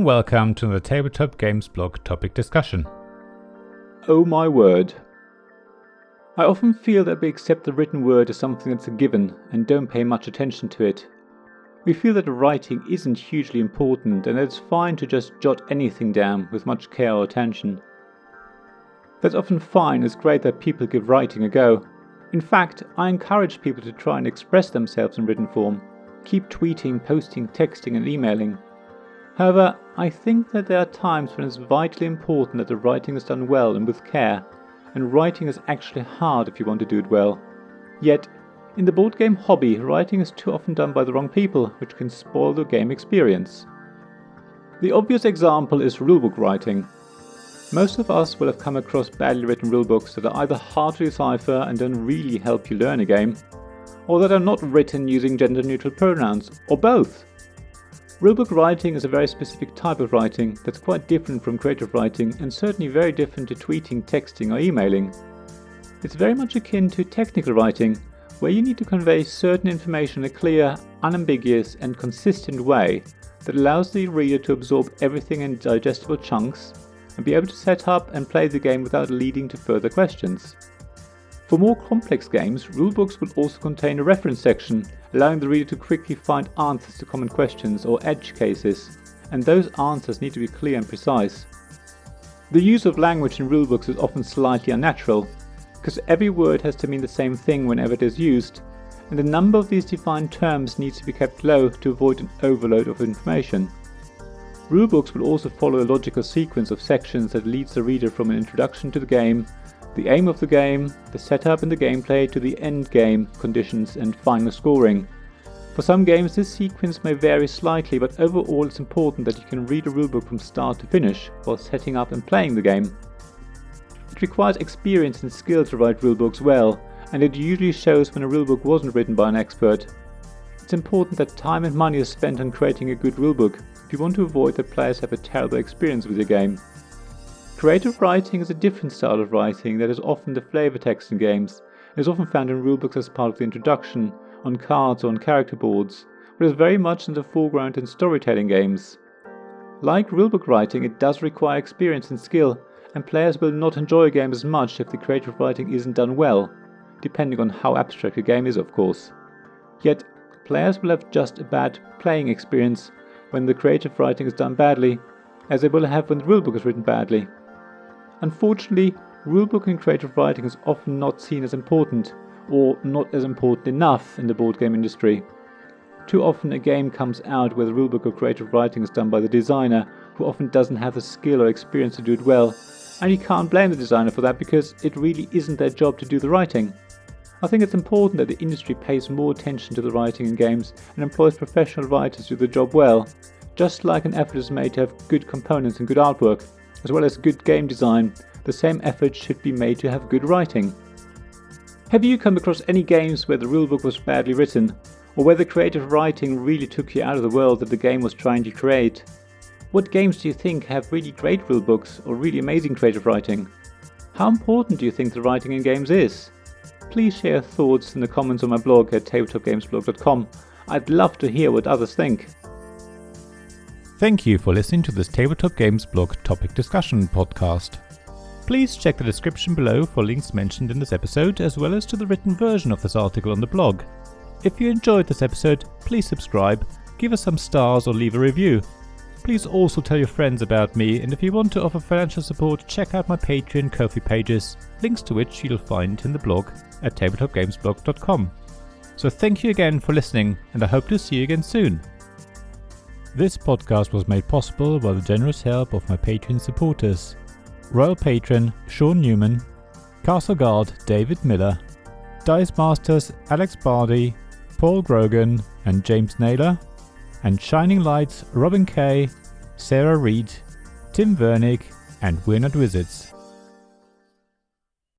welcome to the Tabletop Games blog topic discussion. Oh my word. I often feel that we accept the written word as something that's a given and don't pay much attention to it. We feel that the writing isn't hugely important and that it's fine to just jot anything down with much care or attention. That's often fine. It's great that people give writing a go. In fact, I encourage people to try and express themselves in written form. Keep tweeting, posting, texting and emailing. However, I think that there are times when it's vitally important that the writing is done well and with care, and writing is actually hard if you want to do it well. Yet, in the board game hobby, writing is too often done by the wrong people, which can spoil the game experience. The obvious example is rulebook writing. Most of us will have come across badly written rulebooks that are either hard to decipher and don't really help you learn a game, or that are not written using gender-neutral pronouns, or both. Rulebook writing is a very specific type of writing that's quite different from creative writing and certainly very different to tweeting, texting or emailing. It's very much akin to technical writing, where you need to convey certain information in a clear, unambiguous and consistent way that allows the reader to absorb everything in digestible chunks and be able to set up and play the game without leading to further questions. For more complex games, rulebooks will also contain a reference section, allowing the reader to quickly find answers to common questions or edge cases, and those answers need to be clear and precise. The use of language in rulebooks is often slightly unnatural, because every word has to mean the same thing whenever it is used, and the number of these defined terms needs to be kept low to avoid an overload of information. Rulebooks will also follow a logical sequence of sections that leads the reader from an introduction to the game, the aim of the game, the setup and the gameplay to the end game conditions and final scoring. For some games this sequence may vary slightly, but overall it's important that you can read a rulebook from start to finish while setting up and playing the game. It requires experience and skill to write rulebooks well, and it usually shows when a rulebook wasn't written by an expert. It's important that time and money is spent on creating a good rulebook if you want to avoid that players have a terrible experience with your game. Creative writing is a different style of writing that is often the flavor text in games. It is often found in rulebooks as part of the introduction, on cards or on character boards, but is very much in the foreground in storytelling games. Like rulebook writing, it does require experience and skill, and players will not enjoy a game as much if the creative writing isn't done well, depending on how abstract a game is, of course. Yet, players will have just a bad playing experience when the creative writing is done badly, as they will have when the rulebook is written badly. Unfortunately, rulebook and creative writing is often not seen as important, or not as important enough in the board game industry. Too often a game comes out where the rulebook or creative writing is done by the designer, who often doesn't have the skill or experience to do it well, and you can't blame the designer for that because it really isn't their job to do the writing. I think it's important that the industry pays more attention to the writing in games and employs professional writers to do the job well, just like an effort is made to have good components and good artwork, as well as good game design. The same effort should be made to have good writing. Have you come across any games where the rulebook was badly written, or where the creative writing really took you out of the world that the game was trying to create? What games do you think have really great rulebooks or really amazing creative writing? How important do you think the writing in games is? Please share your thoughts in the comments on my blog at tabletopgamesblog.com. I'd love to hear what others think. Thank you for listening to this Tabletop Games blog topic discussion podcast. Please check the description below for links mentioned in this episode, as well as to the written version of this article on the blog. If you enjoyed this episode, please subscribe, give us some stars or leave a review. Please also tell your friends about me, and if you want to offer financial support, check out my Patreon and Ko-fi pages, links to which you'll find in the blog at tabletopgamesblog.com. So thank you again for listening, and I hope to see you again soon. This podcast was made possible by the generous help of my Patreon supporters: Royal Patron Sean Newman, Castle Guard David Miller, Dice Masters Alex Bardi, Paul Grogan and James Naylor, and Shining Lights Robin Kay, Sarah Reed, Tim Vernick and We're Not Wizards.